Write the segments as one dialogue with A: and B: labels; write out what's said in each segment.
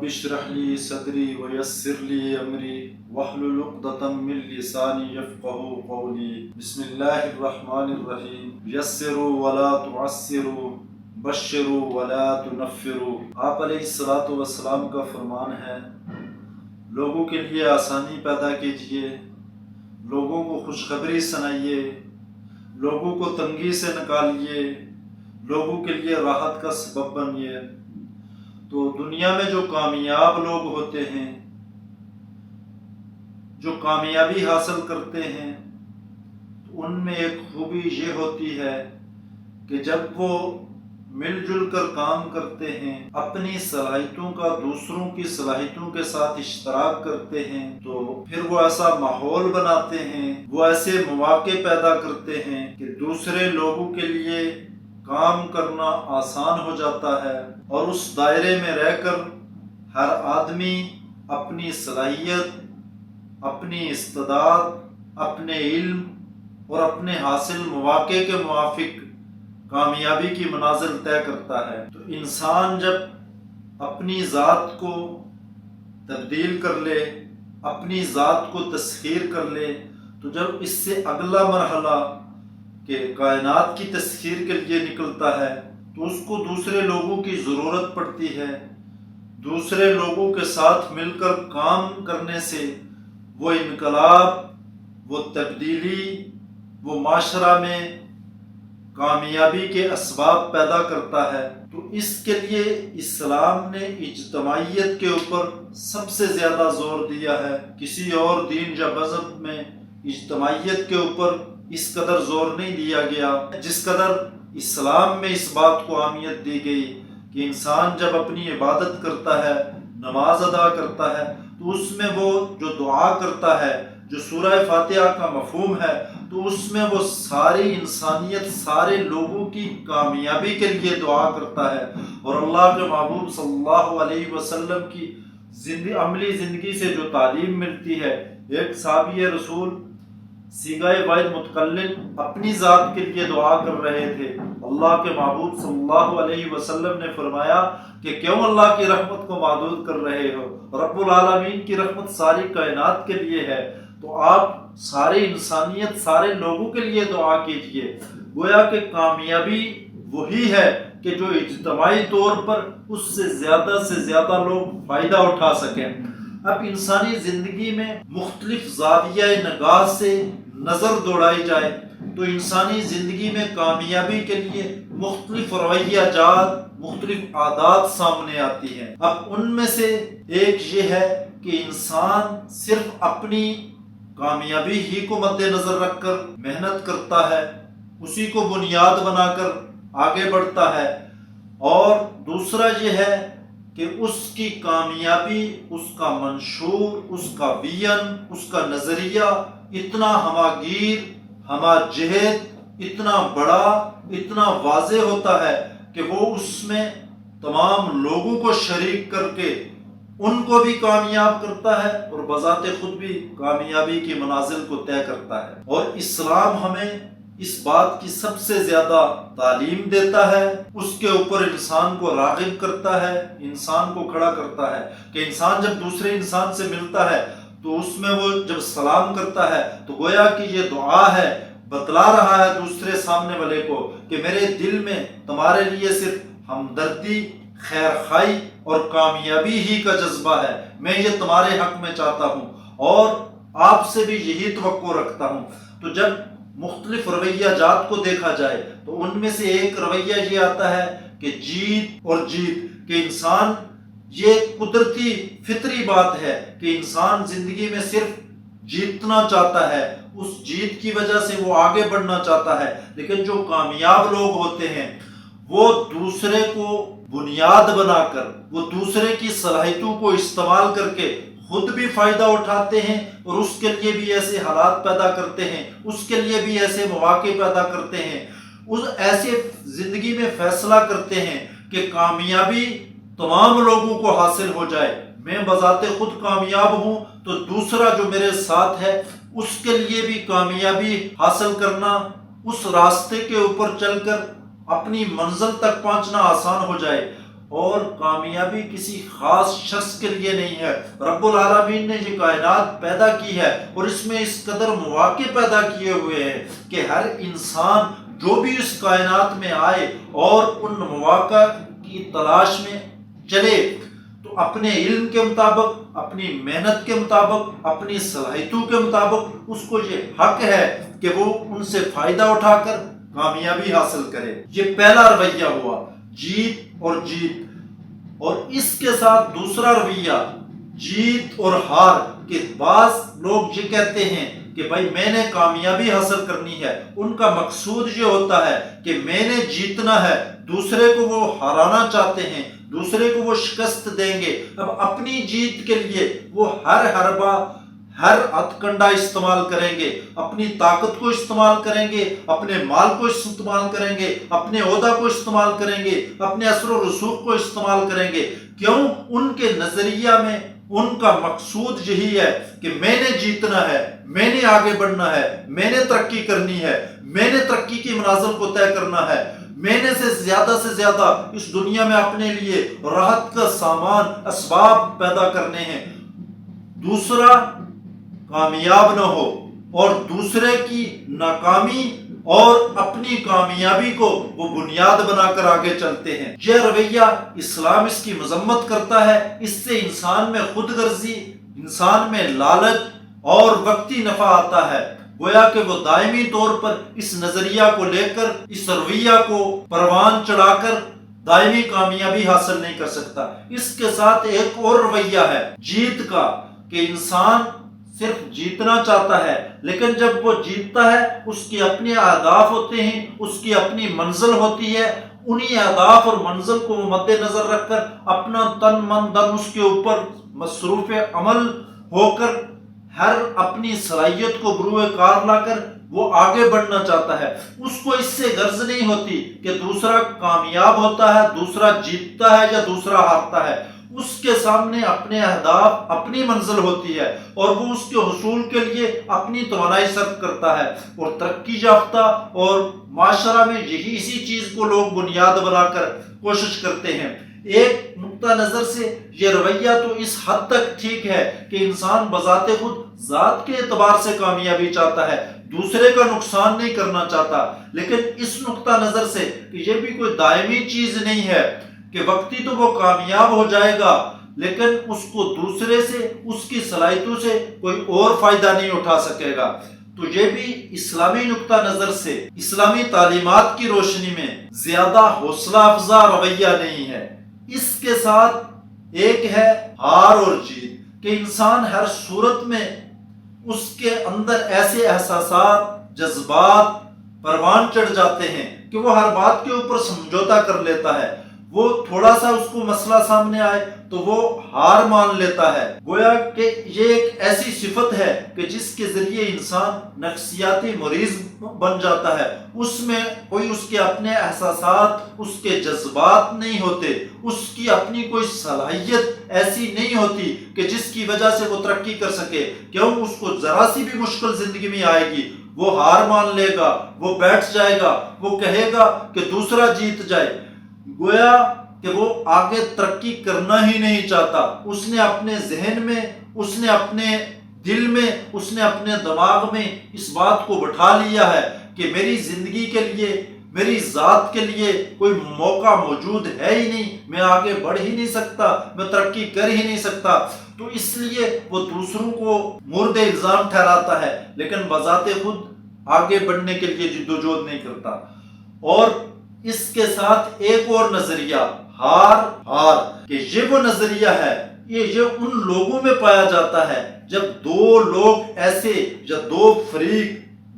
A: رب اشرح لي صدري ويسر لي أمري واحلل عقدة من لساني يفقهوا قولي بسم الله الرحمن الرحیم یسروا ولا تعسروا بشروا ولا تنفروا۔ آپ علیہ الصلوۃ والسلام کا فرمان ہے، لوگوں کے لیے آسانی پیدا کیجیے، لوگوں کو خوشخبری سنائیے، لوگوں کو تنگی سے نکالیے، لوگوں کے لیے راحت کا سبب بنیے۔ تو دنیا میں جو کامیاب لوگ ہوتے ہیں، جو کامیابی حاصل کرتے ہیں، تو ان میں ایک خوبی یہ ہوتی ہے کہ جب وہ مل جل کر کام کرتے ہیں، اپنی صلاحیتوں کا دوسروں کی صلاحیتوں کے ساتھ اشتراک کرتے ہیں، تو پھر وہ ایسا ماحول بناتے ہیں، وہ ایسے مواقع پیدا کرتے ہیں کہ دوسرے لوگوں کے لیے کام کرنا آسان ہو جاتا ہے، اور اس دائرے میں رہ کر ہر آدمی اپنی صلاحیت، اپنی استعداد، اپنے علم اور اپنے حاصل مواقع کے موافق کامیابی کی منازل طے کرتا ہے۔ تو انسان جب اپنی ذات کو تبدیل کر لے، اپنی ذات کو تسخیر کر لے، تو جب اس سے اگلا مرحلہ کہ کائنات کی تسخیر کے لیے نکلتا ہے، تو اس کو دوسرے لوگوں کی ضرورت پڑتی ہے۔ دوسرے لوگوں کے ساتھ مل کر کام کرنے سے وہ انقلاب، وہ تبدیلی، وہ معاشرہ میں کامیابی کے اسباب پیدا کرتا ہے۔ تو اس کے لیے اسلام نے اجتماعیت کے اوپر سب سے زیادہ زور دیا ہے۔ کسی اور دین یا مذہب میں اجتماعیت کے اوپر اس قدر زور نہیں دیا گیا جس قدر اسلام میں اس بات کو اہمیت دی گئی کہ انسان جب اپنی عبادت کرتا ہے، نماز ادا کرتا ہے، تو اس میں وہ جو دعا کرتا ہے، جو سورہ فاتحہ کا مفہوم ہے، تو اس میں وہ ساری انسانیت، سارے لوگوں کی کامیابی کے لیے دعا کرتا ہے۔ اور اللہ کے محبوب صلی اللہ علیہ وسلم کی عملی زندگی سے جو تعلیم ملتی ہے، ایک صحابی رسول سیغہ واحد متکلم اپنی ذات کے لیے دعا کر رہے تھے، اللہ کے محبوب صلی اللہ علیہ وسلم نے فرمایا کہ کیوں اللہ کی رحمت کو محدود کر رہے ہو؟ رب العالمین کی رحمت ساری کائنات کے لیے ہے، تو آپ ساری انسانیت، سارے لوگوں کے لیے دعا کیجئے۔ گویا کہ کامیابی وہی ہے کہ جو اجتماعی طور پر اس سے زیادہ لوگ فائدہ اٹھا سکیں۔ اب انسانی زندگی میں مختلف زاویہ نگاہ سے نظر دوڑائی جائے تو انسانی زندگی میں کامیابی کے لیے مختلف رویہ جات، مختلف عادات سامنے آتی ہیں۔ اب ان میں سے ایک یہ ہے کہ انسان صرف اپنی کامیابی ہی کو مد نظر رکھ کر محنت کرتا ہے، اسی کو بنیاد بنا کر آگے بڑھتا ہے، اور دوسرا یہ ہے کہ اس کی کامیابی، اس کا منشور، اس کا ویژن، اس کا نظریہ اتنا ہماگیر، ہمہ جہت، اتنا بڑا، اتنا واضح ہوتا ہے کہ وہ اس میں تمام لوگوں کو شریک کر کے ان کو بھی کامیاب کرتا ہے اور بذات خود بھی کامیابی کی منازل کو طے کرتا ہے۔ اور اسلام ہمیں اس بات کی سب سے زیادہ تعلیم دیتا ہے، اس کے اوپر انسان کو راغب کرتا ہے، انسان کو کھڑا کرتا ہے کہ انسان جب دوسرے انسان سے ملتا ہے تو اس میں وہ جب سلام کرتا ہے تو گویا کہ یہ دعا ہے، بتلا رہا ہے دوسرے سامنے والے کو کہ میرے دل میں تمہارے لیے صرف ہمدردی، خیر خواہی اور کامیابی ہی کا جذبہ ہے، میں یہ تمہارے حق میں چاہتا ہوں اور آپ سے بھی یہی توقع رکھتا ہوں۔ تو جب مختلف رویہ جات کو دیکھا جائے تو ان میں سے ایک رویہ یہ آتا ہے کہ جیت اور جیت، کہ انسان، یہ قدرتی فطری بات ہے کہ انسان زندگی میں صرف جیتنا چاہتا ہے، اس جیت کی وجہ سے وہ آگے بڑھنا چاہتا ہے۔ لیکن جو کامیاب لوگ ہوتے ہیں وہ دوسرے کو بنیاد بنا کر، وہ دوسرے کی صلاحیتوں کو استعمال کر کے خود بھی فائدہ اٹھاتے ہیں اور اس کے لیے بھی ایسے حالات پیدا کرتے ہیں، اس کے لیے بھی ایسے مواقع پیدا کرتے ہیں، اس ایسے زندگی میں فیصلہ کرتے ہیں کہ کامیابی تمام لوگوں کو حاصل ہو جائے، میں بذات خود کامیاب ہوں تو دوسرا جو میرے ساتھ ہے اس کے لیے بھی کامیابی حاصل کرنا، اس راستے کے اوپر چل کر اپنی منزل تک پہنچنا آسان ہو جائے۔ اور کامیابی کسی خاص شخص کے لیے نہیں ہے۔ رب العالمین نے یہ کائنات پیدا کی ہے اور اس میں اس قدر مواقع پیدا کیے ہوئے ہیں کہ ہر انسان جو بھی اس کائنات میں آئے اور ان مواقع کی تلاش میں چلے تو اپنے علم کے مطابق، اپنی محنت کے مطابق، اپنی صلاحیتوں کے مطابق اس کو یہ حق ہے کہ وہ ان سے فائدہ اٹھا کر کامیابی حاصل کرے۔ یہ پہلا رویہ ہوا، جیت اور جیت۔ اور اس کے ساتھ دوسرا رویہ جیت اور ہار، کہ بعض لوگ یہ کہتے ہیں کہ بھائی میں نے کامیابی حاصل کرنی ہے، ان کا مقصود یہ ہوتا ہے کہ میں نے جیتنا ہے، دوسرے کو وہ ہرانا چاہتے ہیں، دوسرے کو وہ شکست دیں گے۔ اب اپنی جیت کے لیے وہ ہر حربہ، ہر ہتھ کنڈا استعمال کریں گے، اپنی طاقت کو استعمال کریں گے، اپنے مال کو استعمال کریں گے، اپنے عہدہ کو استعمال کریں گے، اپنے اثر و رسوخ کو استعمال کریں گے۔ کیوں؟ ان کے نظریہ میں ان کا مقصود یہی ہے کہ میں نے جیتنا ہے، میں نے آگے بڑھنا ہے، میں نے ترقی کرنی ہے، میں نے ترقی کی منازل کو طے کرنا ہے، میں نے سے زیادہ اس دنیا میں اپنے لیے راحت کا سامان، اسباب پیدا کرنے ہیں۔ دوسرا کامیاب نہ ہو اور دوسرے کی ناکامی اور اپنی کامیابی کو وہ بنیاد بنا کر آگے چلتے ہیں۔ یہ رویہ اسلام اس کی مذمت کرتا ہے۔ اس سے انسان میں خود غرضی، انسان میں لالچ اور وقتی نفع آتا ہے، گویا کہ وہ دائمی طور پر اس نظریہ کو لے کر، اس رویہ کو پروان چڑھا کر دائمی کامیابی حاصل نہیں کر سکتا۔ اس کے ساتھ ایک اور رویہ ہے جیت کا، کہ انسان صرف جیتنا چاہتا ہے، لیکن جب وہ جیتتا ہے اس کے اپنے اہداف ہوتے ہیں، اس کی اپنی منزل ہوتی ہے، انہی اہداف اور منزل کو وہ مد نظر رکھ کر اپنا تن من دن اس کے اوپر مصروف عمل ہو کر ہر اپنی صلاحیت کو بروئے کار لا کر وہ آگے بڑھنا چاہتا ہے۔ اس کو اس سے غرض نہیں ہوتی کہ دوسرا کامیاب ہوتا ہے، دوسرا جیتتا ہے یا دوسرا ہارتا ہے۔ اس کے سامنے اپنے اہداف، اپنی منزل ہوتی ہے اور وہ اس کے حصول کے لیے اپنی توانائی صرف کرتا ہے۔ اور ترقی یافتہ اور معاشرہ میں یہی اسی چیز کو لوگ بنیاد بنا کر کوشش کرتے ہیں۔ ایک نقطہ نظر سے یہ رویہ تو اس حد تک ٹھیک ہے کہ انسان بذات خود ذات کے اعتبار سے کامیابی چاہتا ہے، دوسرے کا نقصان نہیں کرنا چاہتا، لیکن اس نقطہ نظر سے کہ یہ بھی کوئی دائمی چیز نہیں ہے کہ وقتی تو وہ کامیاب ہو جائے گا لیکن اس کو دوسرے سے، اس کی صلاحیتوں سے کوئی اور فائدہ نہیں اٹھا سکے گا۔ تو یہ بھی اسلامی نقطہ نظر سے، اسلامی تعلیمات کی روشنی میں زیادہ حوصلہ افزا رویہ نہیں ہے۔ اس کے ساتھ ایک ہے ہار اور جیت، کہ انسان ہر صورت میں اس کے اندر ایسے احساسات، جذبات پروان چڑھ جاتے ہیں کہ وہ ہر بات کے اوپر سمجھوتا کر لیتا ہے۔ وہ تھوڑا سا اس کو مسئلہ سامنے آئے تو وہ ہار مان لیتا ہے۔ گویا کہ یہ ایک ایسی صفت ہے کہ جس کے ذریعے انسان نفسیاتی مریض بن جاتا ہے۔ اس میں کوئی اس کے اپنے احساسات، اس کے جذبات نہیں ہوتے، اس کی اپنی کوئی صلاحیت ایسی نہیں ہوتی کہ جس کی وجہ سے وہ ترقی کر سکے۔ کیوں؟ اس کو ذرا سی بھی مشکل زندگی میں آئے گی وہ ہار مان لے گا، وہ بیٹھ جائے گا، وہ کہے گا کہ دوسرا جیت جائے۔ گویا کہ وہ آگے ترقی کرنا ہی نہیں چاہتا۔ اس نے اپنے ذہن میں، اس نے اپنے دل میں، اس نے اپنے دماغ میں اس بات کو بٹھا لیا ہے کہ میری زندگی کے لیے، میری ذات کے لیے کوئی موقع موجود ہے ہی نہیں، میں آگے بڑھ ہی نہیں سکتا، میں ترقی کر ہی نہیں سکتا۔ تو اس لیے وہ دوسروں کو مورد الزام ٹھہراتا ہے لیکن بذات خود آگے بڑھنے کے لیے جدوجہد نہیں کرتا۔ اور اس کے ساتھ ایک اور نظریہ ہار، کہ یہ وہ نظریہ ہے، یہ ان لوگوں میں پایا جاتا ہے جب دو لوگ ایسے، یا دو فریق،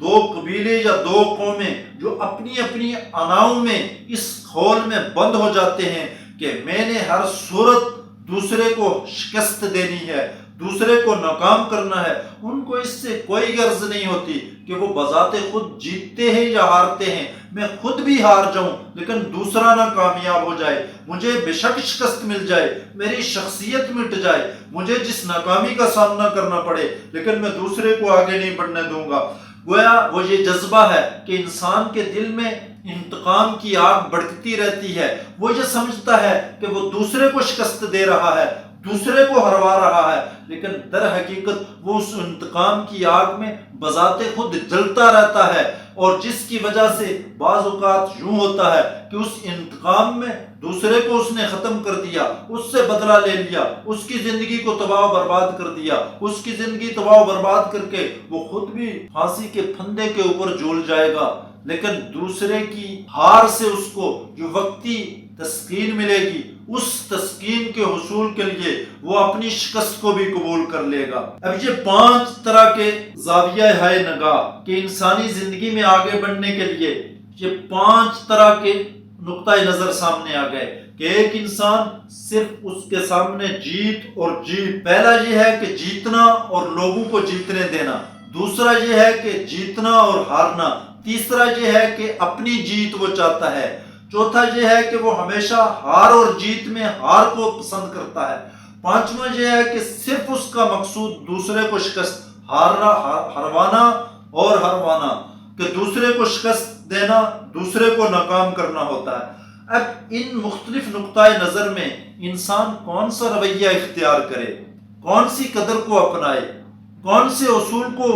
A: دو قبیلے یا دو قومیں جو اپنی اپنی اناؤں میں اس خول میں بند ہو جاتے ہیں کہ میں نے ہر صورت دوسرے کو شکست دینی ہے، دوسرے کو ناکام کرنا ہے۔ ان کو اس سے کوئی غرض نہیں ہوتی کہ وہ بذات خود جیتتے ہیں یا ہارتے ہیں۔ میں خود بھی ہار جاؤں لیکن دوسرا نہ کامیاب ہو جائے، مجھے بے شک شکست مل جائے، میری شخصیت مٹ جائے، مجھے جس ناکامی کا سامنا کرنا پڑے، لیکن میں دوسرے کو آگے نہیں بڑھنے دوں گا۔ گویا وہ یہ جذبہ ہے کہ انسان کے دل میں انتقام کی آگ بڑھتی رہتی ہے. وہ یہ سمجھتا ہے کہ وہ دوسرے کو شکست دے رہا ہے، دوسرے کو ہروا رہا ہے، لیکن در حقیقت وہ اس انتقام کی آگ میں بذات خود جلتا رہتا ہے، اور جس کی وجہ سے بعض اوقات یوں ہوتا ہے کہ اس انتقام میں دوسرے کو اس نے ختم کر دیا، اس سے بدلہ لے لیا، اس کی زندگی کو تباہ و برباد کر دیا، اس کی زندگی تباہ و برباد کر کے وہ خود بھی پھانسی کے پھندے کے اوپر جھول جائے گا، لیکن دوسرے کی ہار سے اس کو جو وقتی تسکین ملے گی، اس تسکین کے حصول کے لیے وہ اپنی شکست کو بھی قبول کر لے گا. اب یہ 5 طرح کے زاویہ ہے نگاہ کہ انسانی زندگی میں آگے بڑھنے کے لیے یہ 5 طرح کے نقطۂ نظر سامنے آ گئے کہ ایک انسان صرف اس کے سامنے جیت اور جیت. پہلا یہ ہے کہ جیتنا اور لوگوں کو جیتنے دینا، دوسرا یہ ہے کہ جیتنا اور ہارنا، تیسرا یہ ہے کہ اپنی جیت وہ چاہتا ہے، چوتھا یہ ہے کہ وہ ہمیشہ ہار اور جیت میں ہار کو پسند کرتا ہے، پانچواں یہ ہے کہ صرف اس کا مقصود دوسرے کو شکست ہروانا اور ہروانا، کہ دوسرے کو شکست دینا، دوسرے کو ناکام کرنا ہوتا ہے. اب ان مختلف نقطۂ نظر میں انسان کون سا رویہ اختیار کرے، کون سی قدر کو اپنائے، کون سے اصول کو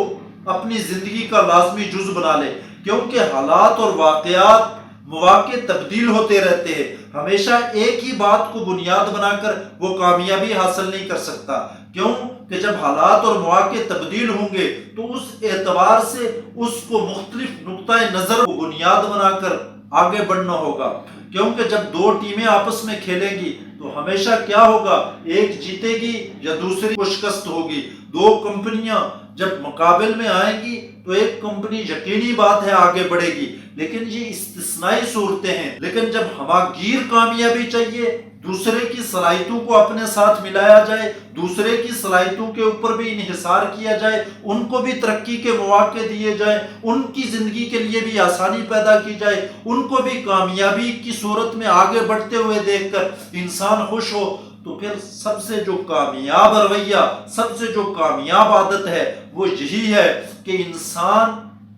A: اپنی زندگی کا لازمی جز بنا لے، کیونکہ حالات اور واقعات مواقع تبدیل ہوتے رہتے ہیں. ہمیشہ ایک ہی بات کو بنیاد بنا کر وہ کامیابی حاصل نہیں کر سکتا. کیوں کہ جب حالات اور مواقع تبدیل ہوں گے تو اس اعتبار سے اس کو مختلف نقطۂ نظر کو بنیاد بنا کر آگے بڑھنا ہوگا. کیونکہ جب 2 ٹیمیں آپس میں کھیلیں گی تو ہمیشہ کیا ہوگا، ایک جیتے گی یا دوسری کو شکست ہوگی. 2 کمپنیاں جب مقابل میں آئیں گی تو ایک کمپنی یقینی بات ہے آگے بڑھے گی، لیکن یہ استثنائی صورتیں ہیں. لیکن جب ہماگیر کامیابی چاہیے، دوسرے کی صلاحیتوں کو اپنے ساتھ ملایا جائے، دوسرے کی صلاحیتوں کے اوپر بھی انحصار کیا جائے، ان کو بھی ترقی کے مواقع دیے جائیں، ان کی زندگی کے لیے بھی آسانی پیدا کی جائے، ان کو بھی کامیابی کی صورت میں آگے بڑھتے ہوئے دیکھ کر انسان خوش ہو، تو پھر سب سے جو کامیاب رویہ، سب سے جو کامیاب عادت ہے وہ یہی ہے کہ انسان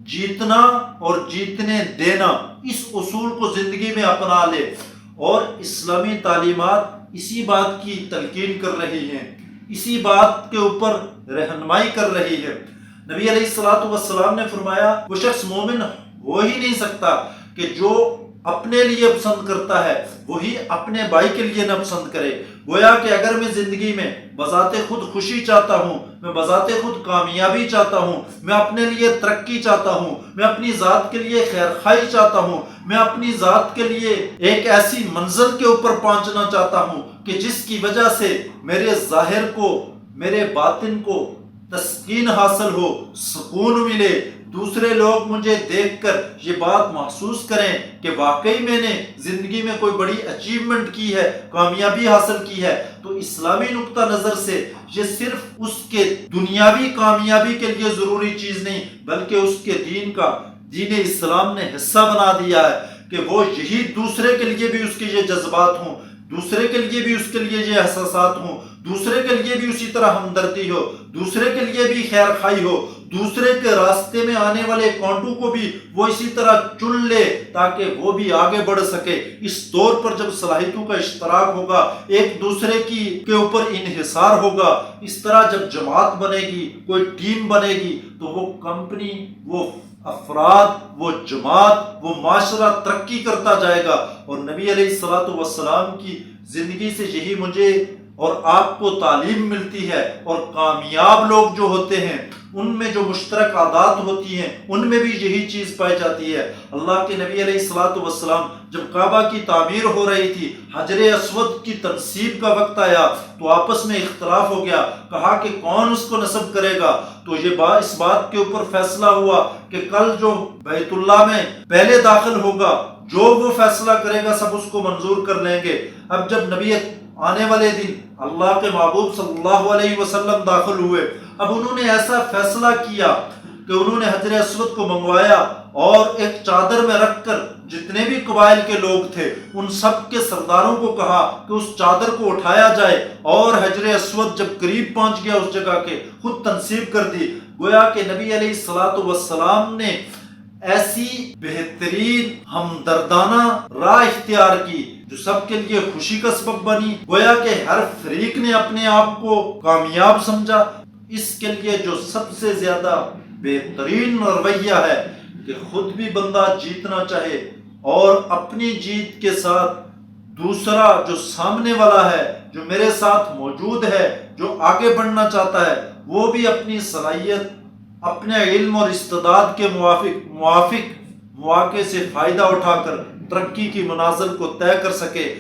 A: جیتنا اور جیتنے دینا اس اصول کو زندگی میں اپنا لے. اور اسلامی تعلیمات اسی بات کی تلقین کر رہی ہیں، اسی بات کے اوپر رہنمائی کر رہی ہے. نبی علیہ الصلوۃ والسلام نے فرمایا وہ شخص مومن ہو ہی نہیں سکتا کہ جو اپنے لیے پسند کرتا ہے وہی اپنے بھائی کے لیے نہ پسند کرے. گویا کہ اگر میں زندگی میں بذات خود خوشی چاہتا ہوں، میں بذات خود کامیابی چاہتا ہوں، میں اپنے لیے ترقی چاہتا ہوں، میں اپنی ذات کے لیے خیر خواہی چاہتا ہوں، میں اپنی ذات کے لیے ایک ایسی منزل کے اوپر پہنچنا چاہتا ہوں کہ جس کی وجہ سے میرے ظاہر کو، میرے باطن کو تسکین حاصل ہو، سکون ملے، دوسرے لوگ مجھے دیکھ کر یہ بات محسوس کریں کہ واقعی میں نے زندگی میں کوئی بڑی اچیومنٹ کی ہے، کامیابی حاصل کی ہے. تو اسلامی نقطہ نظر سے یہ صرف اس کے دنیاوی کامیابی کے لیے ضروری چیز نہیں، بلکہ اس کے دین کا، دین اسلام نے حصہ بنا دیا ہے کہ وہ یہی دوسرے کے لیے بھی اس کے یہ جذبات ہوں، دوسرے کے لیے بھی اس کے لیے یہ احساسات ہوں، دوسرے کے لیے بھی اسی طرح ہمدردی ہو، دوسرے کے لیے بھی خیر خواہی ہو، دوسرے کے راستے میں آنے والے کانٹوں کو بھی وہ اسی طرح چن لے تاکہ وہ بھی آگے بڑھ سکے. اس طور پر جب صلاحیتوں کا اشتراک ہوگا، ایک دوسرے کے اوپر انحصار ہوگا، اس طرح جب جماعت بنے گی، کوئی ٹیم بنے گی، تو وہ کمپنی، وہ افراد، وہ جماعت، وہ معاشرہ ترقی کرتا جائے گا. اور نبی علیہ الصلوۃ والسلام کی زندگی سے یہی مجھے اور آپ کو تعلیم ملتی ہے. اور کامیاب لوگ جو ہوتے ہیں ان میں جو مشترک عادات ہوتی ہیں ان میں بھی یہی چیز پائی جاتی ہے. اللہ کے نبی علیہ الصلوۃ والسلام جب کعبہ کی تعمیر ہو رہی تھی، حجر اسود کی تنصیب کا وقت آیا تو آپس میں اختلاف ہو گیا، کہا کہ کون اس کو نصب کرے گا. تو یہ اس بات کے اوپر فیصلہ ہوا کہ کل جو بیت اللہ میں پہلے داخل ہوگا، جو وہ فیصلہ کرے گا سب اس کو منظور کر لیں گے. اب جب نبی آنے والے دن اللہ کے محبوب صلی اللہ علیہ وسلم داخل ہوئے، اب انہوں نے ایسا فیصلہ کیا کہ انہوں نے حجر اسود کو منگوایا اور ایک چادر میں رکھ کر جتنے بھی قبائل کے لوگ تھے ان سب کے سرداروں کو کہا کہ اس چادر کو اٹھایا جائے، اور حجر اسود جب قریب پہنچ گیا اس جگہ کے خود تنصیب کر دی. گویا کہ نبی علیہ الصلوۃ والسلام نے ایسی بہترین ہمدردانہ راہ اختیار کی جو سب کے لیے خوشی کا سبب بنی، گویا کہ ہر فریق نے اپنے آپ کو کامیاب سمجھا۔ اس کے لیے جو سب سے زیادہ بہترین رویہ ہے کہ خود بھی بندہ جیتنا چاہے اور اپنی جیت کے ساتھ دوسرا جو سامنے والا ہے، جو میرے ساتھ موجود ہے، جو آگے بڑھنا چاہتا ہے، وہ بھی اپنی صلاحیت، اپنے علم اور استعداد کے موافق مواقع سے فائدہ اٹھا کر ترقی کی منازل کو طے کر سکے۔